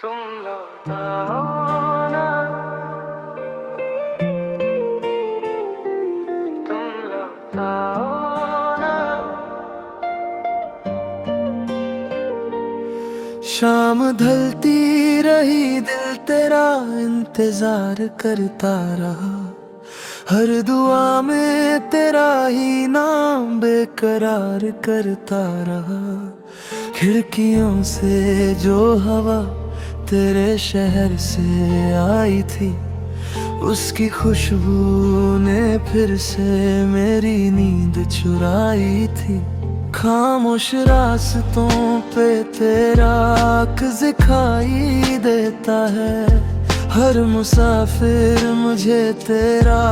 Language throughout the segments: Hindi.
तुम लौट आओ ना, तुम लौट आओ ना। शाम ढलती रही, दिल तेरा इंतजार करता रहा। हर दुआ में तेरा ही नाम बेकरार करता रहा। खिड़कियों से जो हवा तेरे शहर से आई थी, उसकी खुशबू ने फिर से मेरी नींद चुराई थी। खामोश रास्तों पे तेरा अक्स दिखाई देता है। हर मुसाफिर मुझे तेरा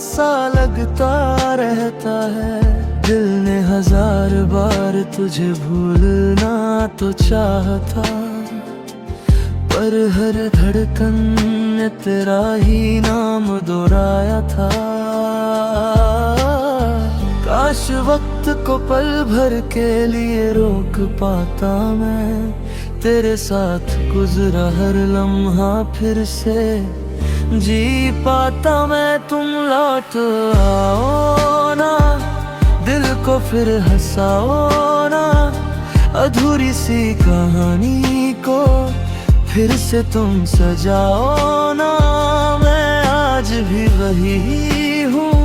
सा लगता रहता है। दिल ने हजार बार तुझे भूलना तो चाहता, पर हर धड़कन ने तेरा ही नाम दोहराया था। काश वक्त को पल भर के लिए रोक पाता मैं, तेरे साथ गुजरा हर लम्हा फिर से जी पाता मैं। तुम लौट आओ ना, दिल को फिर हंसाओ ना। अधूरी सी कहानी को फिर से तुम सजाओ ना। मैं आज भी वही हूँ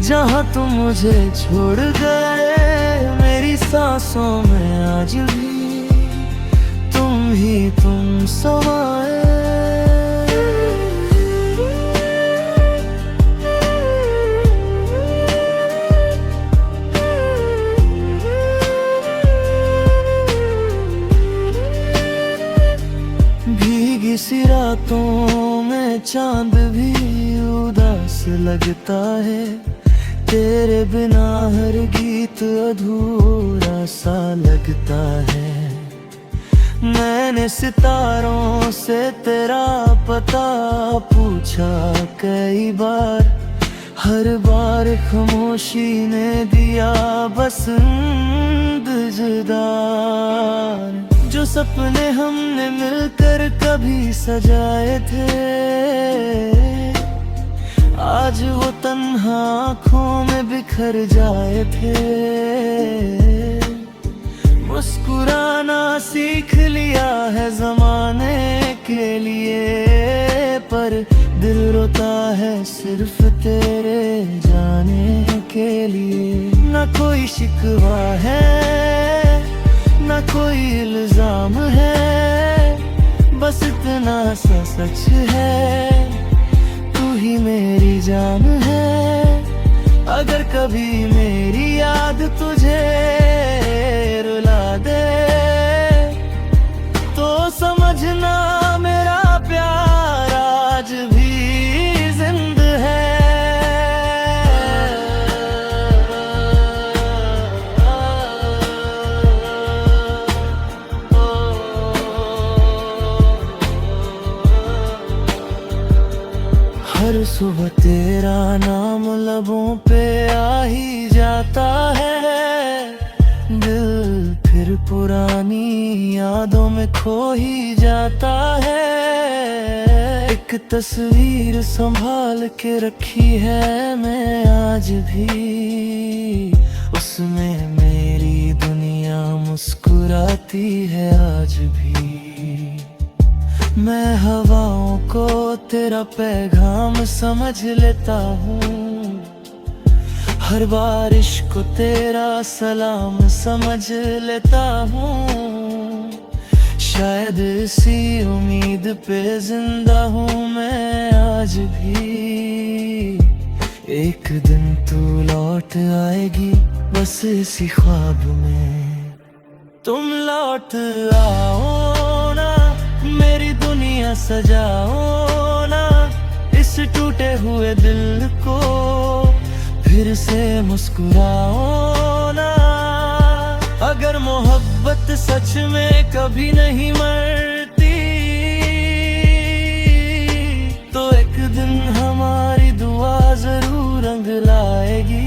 जहाँ तुम मुझे छोड़ गए। मेरी सांसों में आज भी तुम समाए। भीगी सी रातों में चांद भी उदास लगता है। तेरे बिना हर गीत अधूरा सा लगता है। मैंने सितारों से तेरा पता पूछा कई बार, हर बार खामोशी ने दिया बस इंतजार। जो सपने हमने मिलकर कभी सजाए थे, आज वो तन्हा आँखों में बिखर जाए थे। मुस्कुराना सीख लिया है ज़माने के लिए, पर दिल रोता है सिर्फ तेरे जाने के लिए। न कोई शिकवा है, न कोई इल्जाम है, बस इतना सा सच है, तू ही मेरी जान है। अगर कभी मेरी याद तुझे रुला दे, तो समझना मेरा प्यार आज भी जिंद है। हर सुबह तेरा नाम लबों पे आ ही जाता है। दिल फिर पुरानी यादों में खो ही जाता है। एक तस्वीर संभाल के रखी है मैं आज भी, उसमें मेरी दुनिया मुस्कुराती है आज भी। मैं हवाओं को तेरा पैगाम समझ लेता हूँ, हर बारिश को तेरा सलाम समझ लेता हूँ। शायद इसी उम्मीद पे जिंदा हूँ मैं आज भी। एक दिन तू लौट आएगी बस इसी ख्वाब में। तुम लौट आओ ना, मेरी दुनिया सजाओ ना। इस टूटे हुए दिल को फिर से मुस्कुराओ ना। अगर मोहब्बत सच में कभी नहीं मरती, तो एक दिन हमारी दुआ जरूर रंग लाएगी।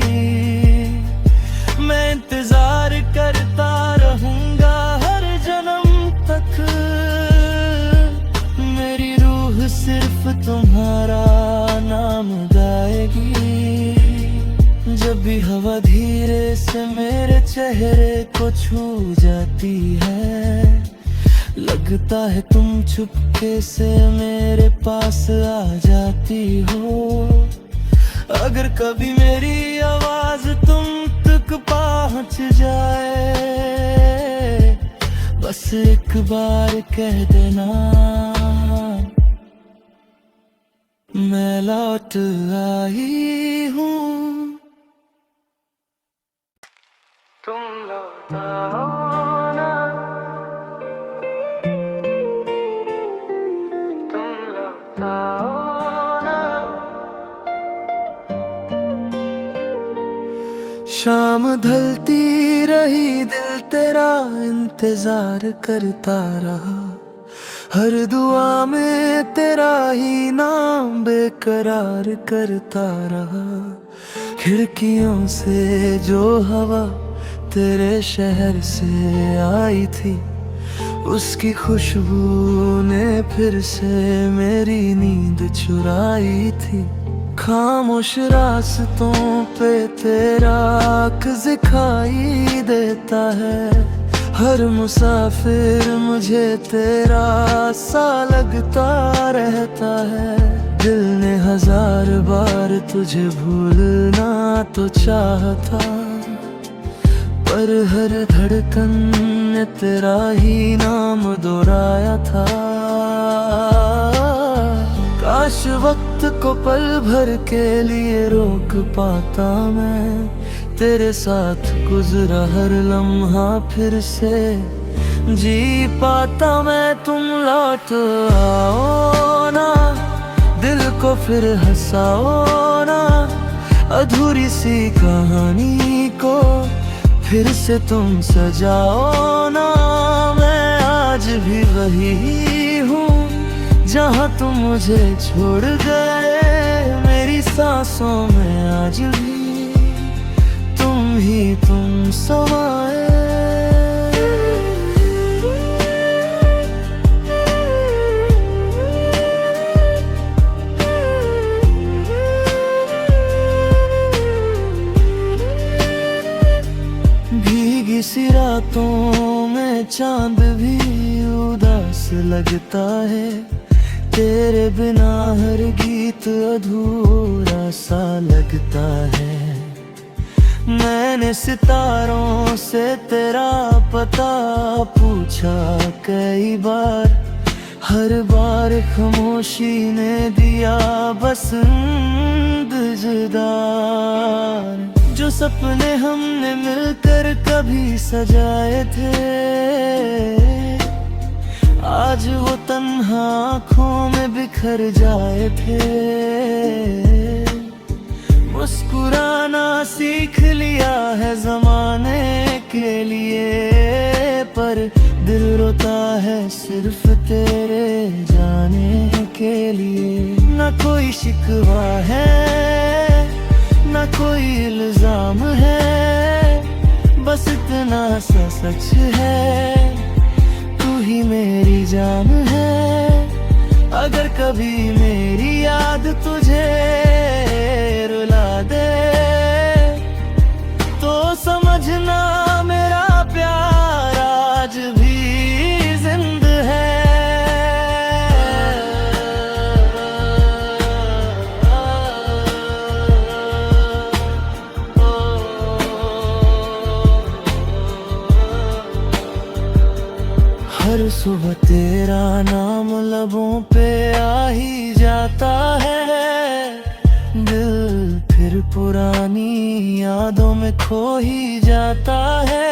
मैं इंतजार करता रहूंगा हर जन्म तक, सिर्फ तुम्हारा नाम गाएगी। जब भी हवा धीरे से मेरे चेहरे को छू जाती है, लगता है तुम चुपके से मेरे पास आ जाती हो। अगर कभी मेरी आवाज तुम तक पहुंच जाए, बस एक बार कह देना, मैं लौट आई हूँ। तुम लौट आओ ना, तुम लौट आओ ना। शाम ढलती रही, दिल तेरा इंतजार करता रहा। हर दुआ में तेरा ही नाम बेकरार करता रहा। खिड़कियों से जो हवा तेरे शहर से आई थी, उसकी खुशबू ने फिर से मेरी नींद चुराई थी। खामोश रास्तों पे तेरा अक्स दिखाई देता है। हर मुसाफिर मुझे तेरा सा लगता रहता है। दिल ने 1000 बार तुझे भूलना तो चाहता, पर हर धड़कन ने तेरा ही नाम दोहराया था। काश वक्त को पल भर के लिए रोक पाता मैं, तेरे साथ गुजरा हर लम्हा फिर से जी पाता मैं। तुम लौट आओ ना, दिल को फिर हंसाओ ना। अधूरी सी कहानी को फिर से तुम सजाओ ना। मैं आज भी वही हूँ जहाँ तुम मुझे छोड़ गए। मेरी सांसों में आज भी तुम समाए। भीगी सी रातों में चांद भी उदास लगता है। तेरे बिना हर गीत अधूरा सा लगता है। मैंने सितारों से तेरा पता पूछा कई बार, हर बार खामोशी ने दिया बस इंतजार। जो सपने हमने मिलकर कभी सजाए थे, आज वो तन्हा आँखों में बिखर जाए थे। मुस्कुराना सीख लिया है ज़माने के लिए, पर दिल रोता है सिर्फ तेरे जाने के लिए। न कोई शिकवा है, न कोई इल्जाम है, बस इतना सा सच है, तू ही मेरी जान है। अगर कभी मेरी याद तुझे रुला दे, तो समझना मेरा प्यार आज भी जिंदा है। हर सुबह तेरा नाम लबों पे आ ही जाता है। दिल फिर पुरानी यादों में खो ही जाता है।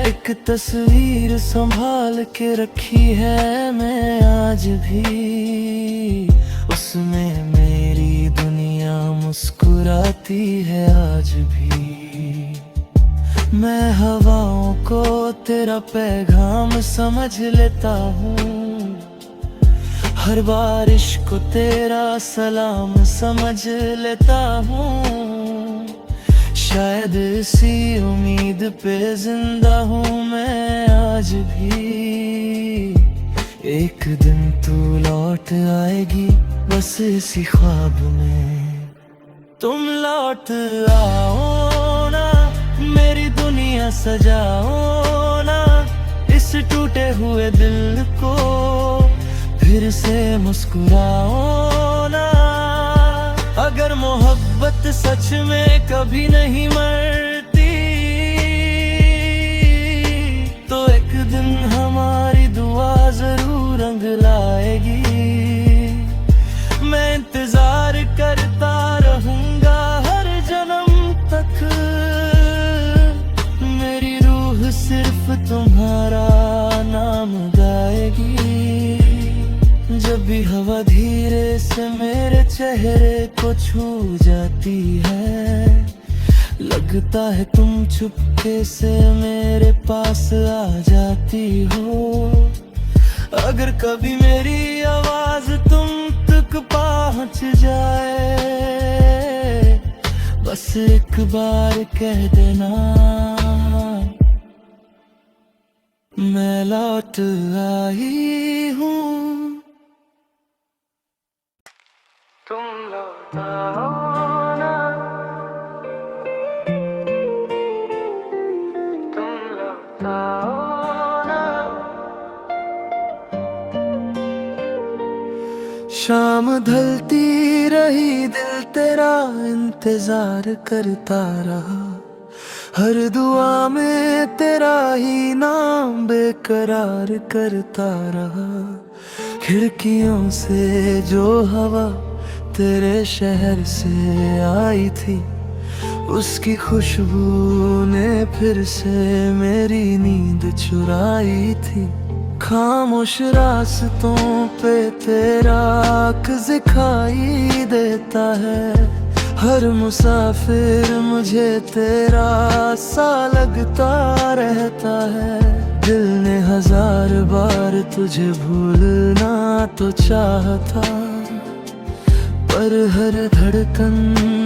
एक तस्वीर संभाल के रखी है मैं आज भी, उसमें मेरी दुनिया मुस्कुराती है आज भी। मैं हवाओं को तेरा पैगाम समझ लेता हूँ, हर बारिश को तेरा सलाम समझ लेता हूँ। शायद इसी उम्मीद पे जिंदा हूँ मैं आज भी, एक दिन तू लौट आएगी बस इसी ख्वाब में। तुम लौट आओ ना, मेरी दुनिया सजाओ ना, इस टूटे हुए दिल को फिर से मुस्कुराओ ना। अगर मोहब्बत सच में कभी नहीं मरती, तो एक दिन हमारी दुआ जरूर रंग लाएगी। मैं इंतजार करता रहूंगा हर जन्म तक, मेरी रूह सिर्फ तुम्हारा नाम गाएगी। जब भी हवा धीरे से मेरे चेहरे को छू जाती है, लगता है तुम चुपके से मेरे पास आ जाती हो। अगर कभी मेरी आवाज तुम तक पहुंच जाए, बस एक बार कह देना, मैं लौट आई हूँ। तुम लौट आओ ना, तुम लौट आओ ना। शाम ढलती रही, दिल तेरा इंतजार करता रहा, हर दुआ में तेरा ही नाम बेकरार करता रहा। खिड़कियों से जो हवा तेरे शहर से आई थी, उसकी खुशबू ने फिर से मेरी नींद चुराई थी। खामोश रास्तों पे तेरा अक्स दिखाई देता है, हर मुसाफिर मुझे तेरा सा लगता रहता है। दिल ने हजार बार तुझे भूलना तो चाहता, पर हर धड़कन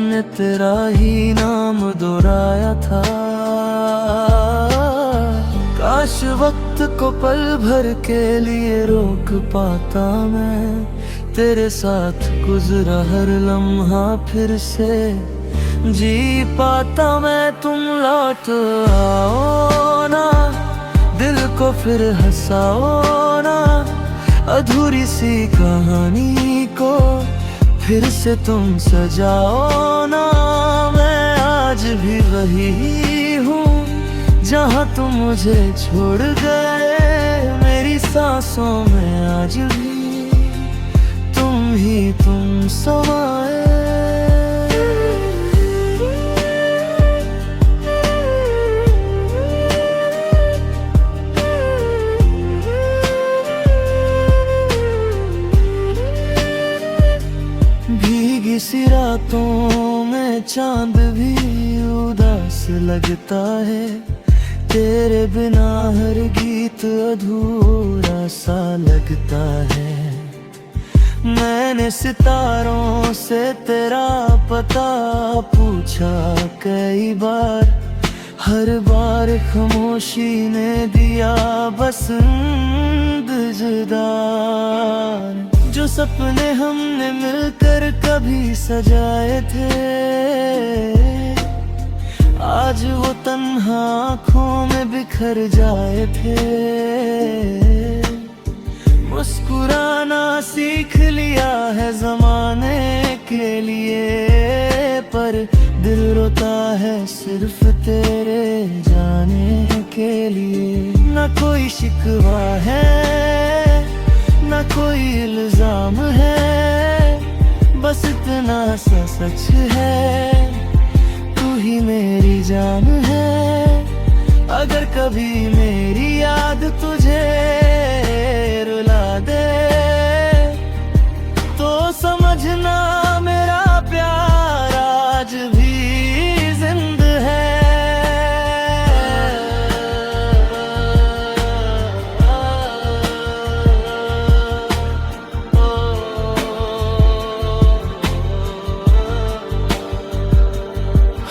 ने तेरा ही नाम दोहराया था। काश वक्त को पल भर के लिए रोक पाता मैं, तेरे साथ गुजरा हर लम्हा फिर से जी पाता मैं। तुम लौट आओ ना, दिल को फिर हंसाओ ना, अधूरी सी कहानी को फिर से तुम सजाओ ना। मैं आज भी वही हूँ जहाँ तुम मुझे छोड़ गए, मेरी सांसों में आज भी तुम ही तुम समाए। भीगी सी रातों में चांद भी उदास लगता है, तेरे बिना हर गीत अधूरा सा लगता है। मैंने सितारों से तेरा पता पूछा कई बार, हर बार खामोशी ने दिया बस इंतजार। जो सपने हमने मिलकर कभी सजाए थे, आज वो तन्हा आँखों में बिखर जाए थे। मुस्कुराना सीख लिया है जमाने के लिए, पर दिल रोता है सिर्फ तेरे जाने के लिए। न कोई शिकवा है, न कोई इल्जाम है, बस इतना सा सच है, तू ही मेरी जान है। अगर कभी मेरी याद तुझे रुला दे, तो समझना मेरा प्यार आज भी जिंदा है।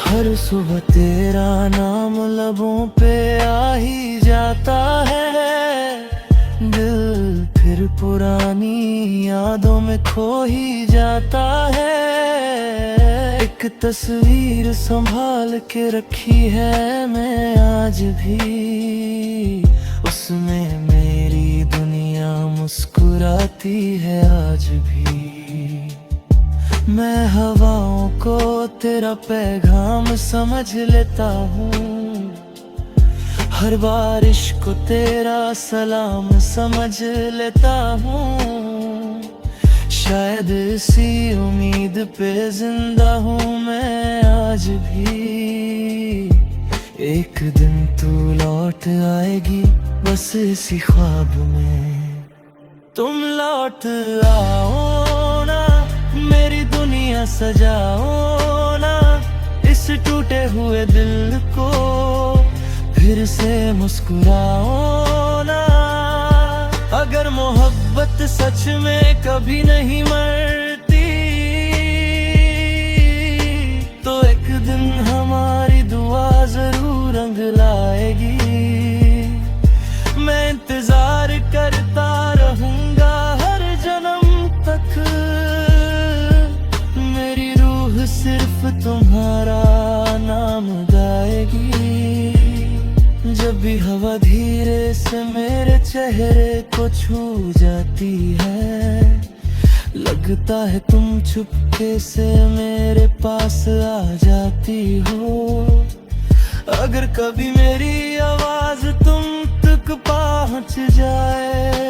हर सुबह तेरा नाम लबों पे आ ही जाता है, दिल फिर पुरानी यादों में खो ही जाता है। एक तस्वीर संभाल के रखी है मैं आज भी, उसमें मेरी दुनिया मुस्कुराती है आज भी। मैं हवाओं को तेरा पैगाम समझ लेता हूँ, हर बारिश को तेरा सलाम समझ लेता हूँ। शायद इसी उम्मीद पे जिंदा हूँ मैं आज भी। एक दिन तू लौट आएगी बस इसी ख्वाब में। तुम लौट आओ ना, मेरी दुनिया सजाओ ना, इस टूटे हुए दिल को फिर से मुस्कुराओ ना। अगर मोहब्बत सच में कभी नहीं मरती, तो एक दिन हमारी दुआ जरूर रंग लाएगी। मैं इंतजार करता रहूंगा हर जन्म तक, मेरी रूह सिर्फ तुम्हारा नाम गाएगी। जब भी हवा धीरे से मेरे चेहरे को छू जाती है, लगता है तुम चुपके से मेरे पास आ जाती हो। अगर कभी मेरी आवाज तुम तक पहुंच जाए,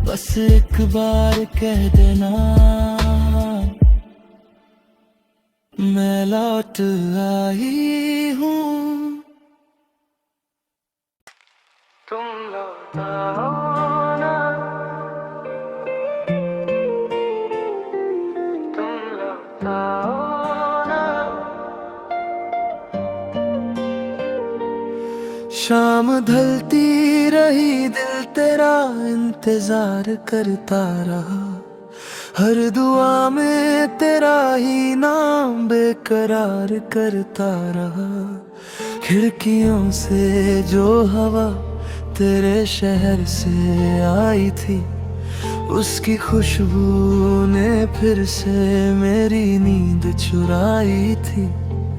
बस एक बार कह देना, मैं लौट आई हूँ। तुम लौट आओ ना, तुम लौट आओ ना। शाम ढलती रही, दिल तेरा इंतजार करता रहा, हर दुआ में तेरा ही नाम बेकरार करता रहा। खिड़कियों से जो हवा तेरे शहर से आई थी, उसकी खुशबू ने फिर से मेरी नींद चुराई थी।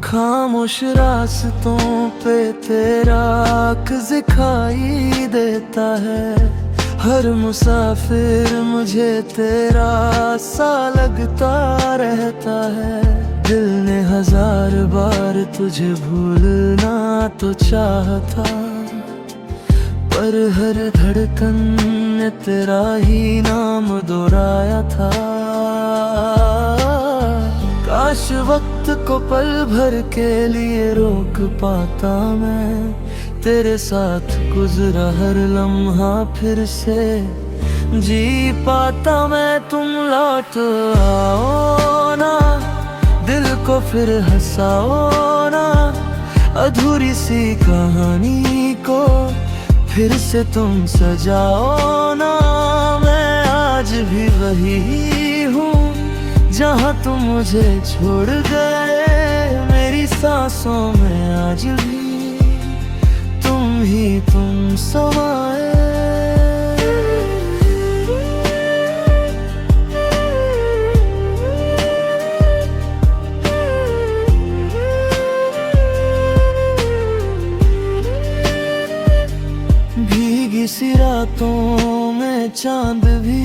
खामोश रास्तों पे तेरा अक्स दिखाई देता है, हर मुसाफिर मुझे तेरा सा लगता रहता है। दिल ने 1000 बार तुझे भूलना तो चाहता, पर हर धड़कन ने तेरा ही नाम दोहराया था। काश वक्त को पल भर के लिए रोक पाता मैं, तेरे साथ गुजरा हर लम्हा फिर से जी पाता मैं। तुम लौट आओ ना, दिल को फिर हंसाओ ना, अधूरी सी कहानी को फिर से तुम सजाओ ना। मैं आज भी वही हूँ जहाँ तुम मुझे छोड़ गए, मेरी सांसों में आज भी तुम ही तुम समाए। भीगी सी रातों में चांद भी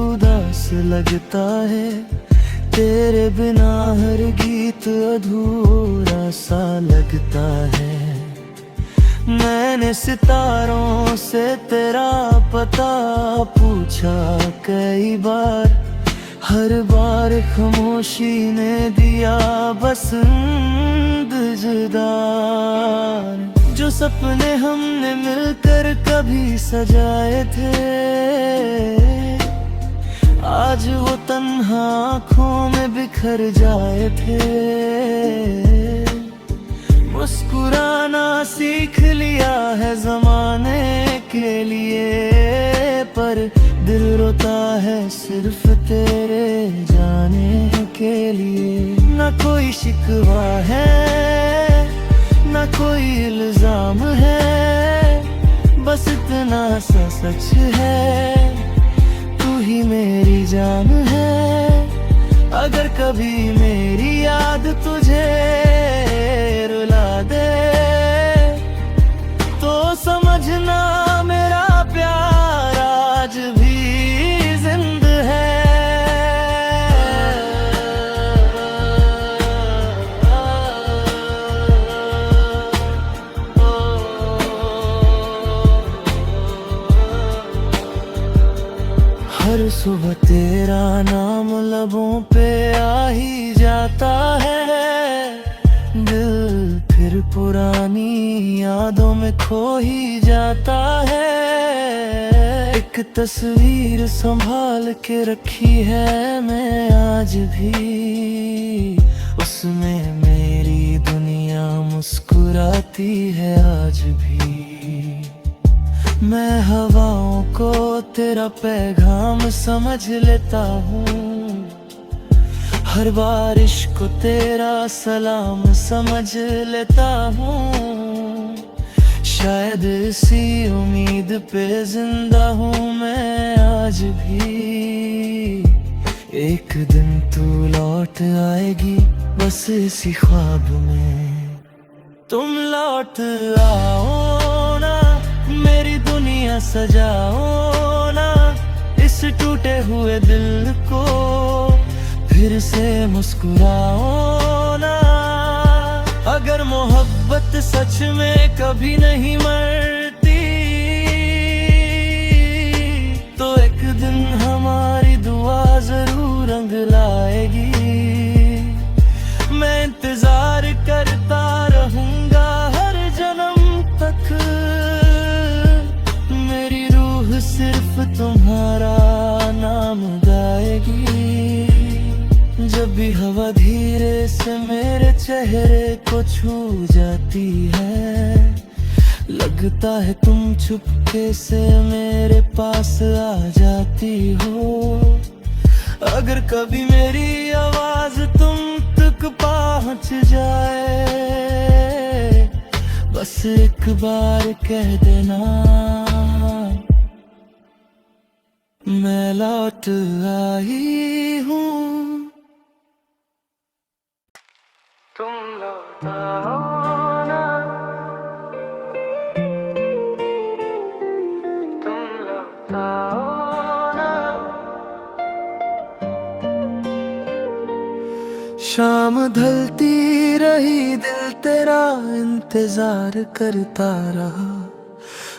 उदास लगता है, तेरे बिना हर गीत अधूरा सा लगता है। मैंने सितारों से तेरा पता पूछा कई बार, हर बार खामोशी ने दिया बस इंतजार। जो सपने हमने मिलकर कभी सजाए थे, आज वो तन्हा आँखों में बिखर जाए थे। मुस्कुराना सीख लिया है जमाने के लिए, पर दिल रोता है सिर्फ तेरे जाने के लिए। न कोई शिकवा है न कोई इल्जाम है, बस इतना सा सच है, तू ही मेरी जान है। अगर कभी मेरी याद तुझे रुला दे तो समझना मेरा प्यार आज भी जिंदा है। हर सुबह तेरा नाम लबों पे आ ही जाता है, दिल फिर पुरानी यादों में खो ही जाता है। एक तस्वीर संभाल के रखी है मैं आज भी, उसमें मेरी दुनिया मुस्कुराती है आज भी। मैं हवाओं को तेरा पैगाम समझ लेता हूँ, हर बारिश को तेरा सलाम समझ लेता हूँ। शायद इसी उम्मीद पे जिंदा हूँ मैं आज भी, एक दिन तू लौट आएगी बस इसी ख्वाब में। तुम लौट आओ ना, मेरी दुनिया सजाओ ना, इस टूटे हुए दिल को फिर से मुस्कुराओ ना। अगर मोहब्बत सच में कभी नहीं मरती तो एक दिन हमारी दुआ जरूर रंग लाएगी। मैं इंतजार करता रहूंगा हर जन्म तक, मेरी रूह सिर्फ तुम्हारा नाम गाएगी। जब भी हवा धीरे से मेरे चेहरे को छू जाती है, लगता है तुम चुपके से मेरे पास आ जाती हो। अगर कभी मेरी आवाज तुम तक पहुंच जाए, बस एक बार कह देना मैं लौट आई हूँ। तुम लौट आओ ना, तुम लौट आओ ना। शाम ढलती रही दिल तेरा इंतजार करता रहा,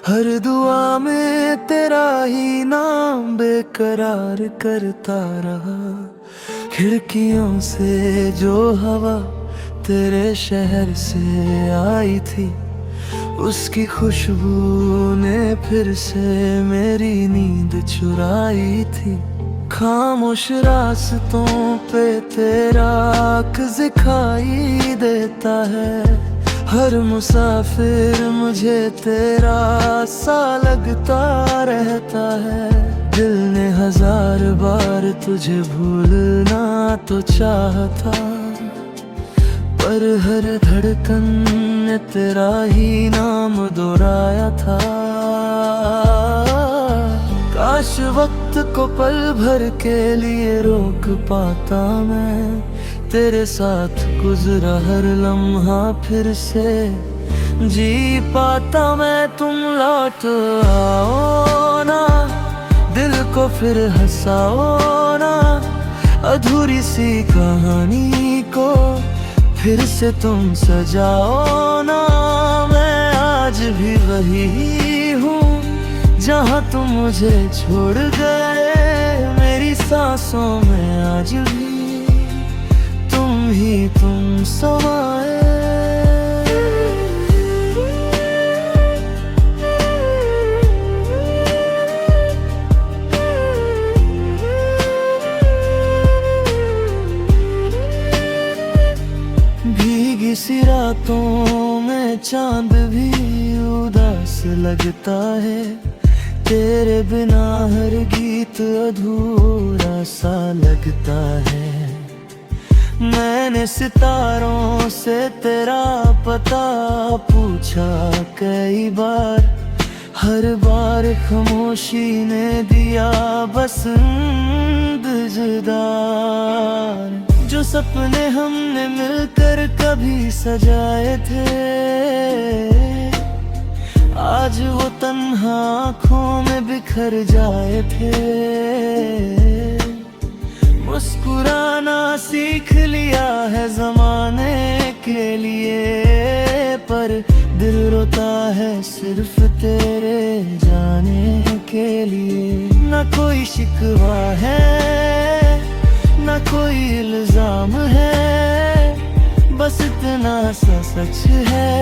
हर दुआ में तेरा ही नाम बेकरार करता रहा। खिड़कियों से जो हवा तेरे शहर से आई थी, उसकी खुशबू ने फिर से मेरी नींद चुराई थी। खामोश रास्तों पे तेरा अक्स दिखाई देता है, हर मुसाफिर मुझे तेरा सा लगता रहता है। दिल ने हजार बार तुझे भूलना तो चाहता, पर हर धड़कन ने तेरा ही नाम दोहराया था। काश वक्त को पल भर के लिए रोक पाता मैं, तेरे साथ गुजरा हर लम्हा फिर से जी पाता मैं। तुम लौट आओ ना, दिल को फिर हंसाओ ना, अधूरी सी कहानी को फिर से तुम सजाओ ना। मैं आज भी वही हूँ जहाँ तुम मुझे छोड़ गए, मेरी सांसों में आज भी तुम ही तुम समाए। भीगी सी रातों में चांद भी उदास लगता है, तेरे बिना हर गीत अधूरा सा लगता है। मैंने सितारों से तेरा पता पूछा कई बार, हर बार खामोशी ने दिया बसंत जुदार। जो सपने हमने मिलकर कभी सजाए थे, आज वो तन्हा आँखों में बिखर जाए थे। मुस्कुराना सीख लिया है जमाने के लिए, पर दिल रोता है सिर्फ तेरे जाने के लिए। ना कोई शिकवा है, ना कोई इल्जाम है, बस इतना सा सच है,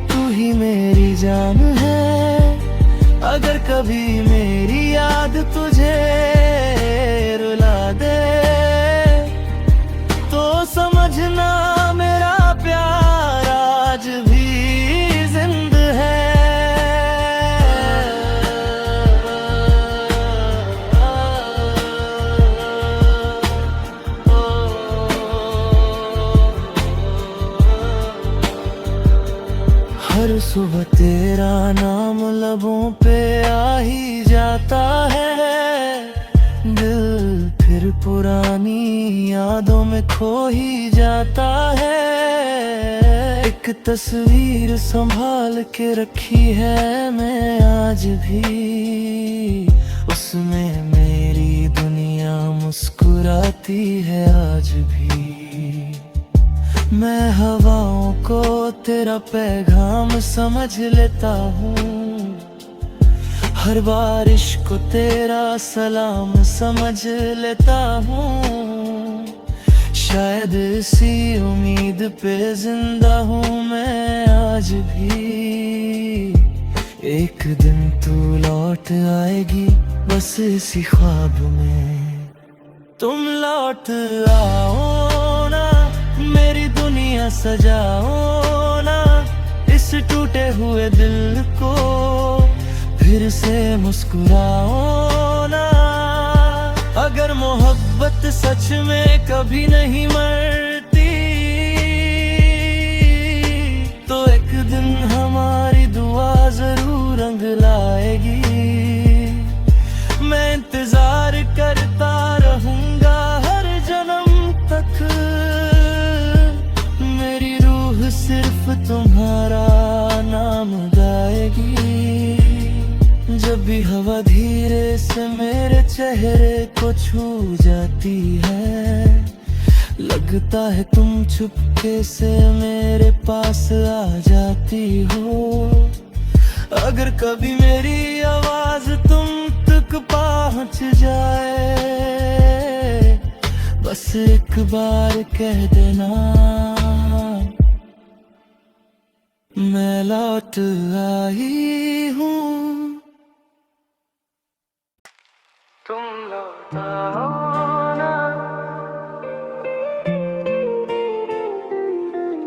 तू ही मेरी जान है। अगर कभी मेरी याद तुझे रुला दे, तो समझना मेरा प्यार आज भी जिंदा है। हर सुबह तेरा नाम लबों पे आ ही जाता है, दिल फिर पुरानी यादों में खो ही जाता है। एक तस्वीर संभाल के रखी है मैं आज भी, उसमें मेरी दुनिया मुस्कुराती है आज भी। मैं हवाओं को तेरा पैगाम समझ लेता हूँ, हर बारिश को तेरा सलाम समझ लेता हूँ। शायद इसी उम्मीद पे जिंदा हूँ मैं आज भी। एक दिन तू लौट आएगी बस इसी ख्वाब में, तुम लौट आओ ना, मेरी दुनिया सजाओ ना, इस टूटे हुए दिल को फिर से मुस्कुराओ ना। अगर मोहब्बत सच में कभी नहीं मरती, तो एक दिन हमारी दुआ जरूर रंग लाएगी। मैं इंतजार करता रहूंगा हर जन्म तक, मेरी रूह सिर्फ तुम्हारा नाम गाएगी। जब भी हवा धीरे से मेरे चेहरे को छू जाती है, लगता है तुम चुपके से मेरे पास आ जाती हो। अगर कभी मेरी आवाज तुम तक पहुंच जाए, बस एक बार कह देना, मैं लौट आई हूँ। तुम लौट आओ ना,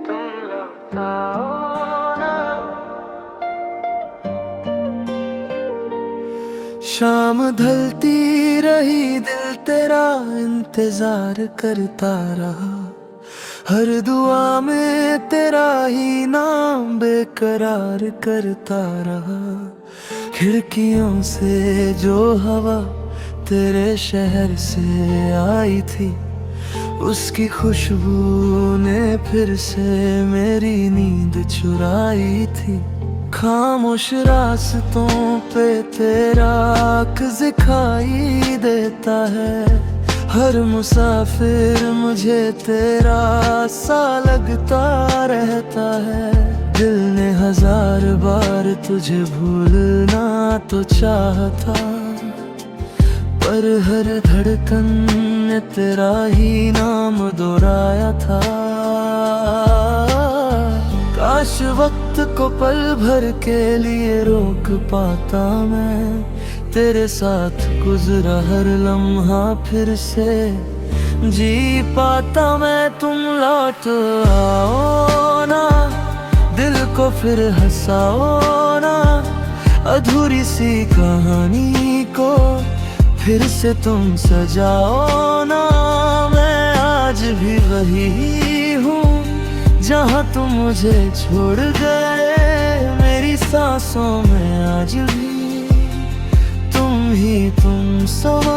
तुम लौट आओ ना। शाम ढलती रही, दिल तेरा इंतजार करता रहा, हर दुआ में तेरा ही नाम बेकरार करता रहा। खिड़कियों से जो हवा तेरे शहर से आई थी, उसकी खुशबू ने फिर से मेरी नींद चुराई थी। खामोश रास्तों पे तेरा अक्स दिखाई देता है, हर मुसाफिर मुझे तेरा सा लगता रहता है। दिल ने हजार बार तुझे भूलना तो चाहता, पर हर धड़कन ने तेरा ही नाम दोहराया था। काश वक्त को पल भर के लिए रोक पाता मैं, तेरे साथ गुजरा हर लम्हा फिर से जी पाता मैं। तुम लौट आओ ना, दिल को फिर हंसाओ ना, अधूरी सी कहानी को फिर से तुम सजाओ ना। मैं आज भी वही हूँ जहाँ तुम मुझे छोड़ गए, मेरी सांसों में आज भी तुम ही तुम समा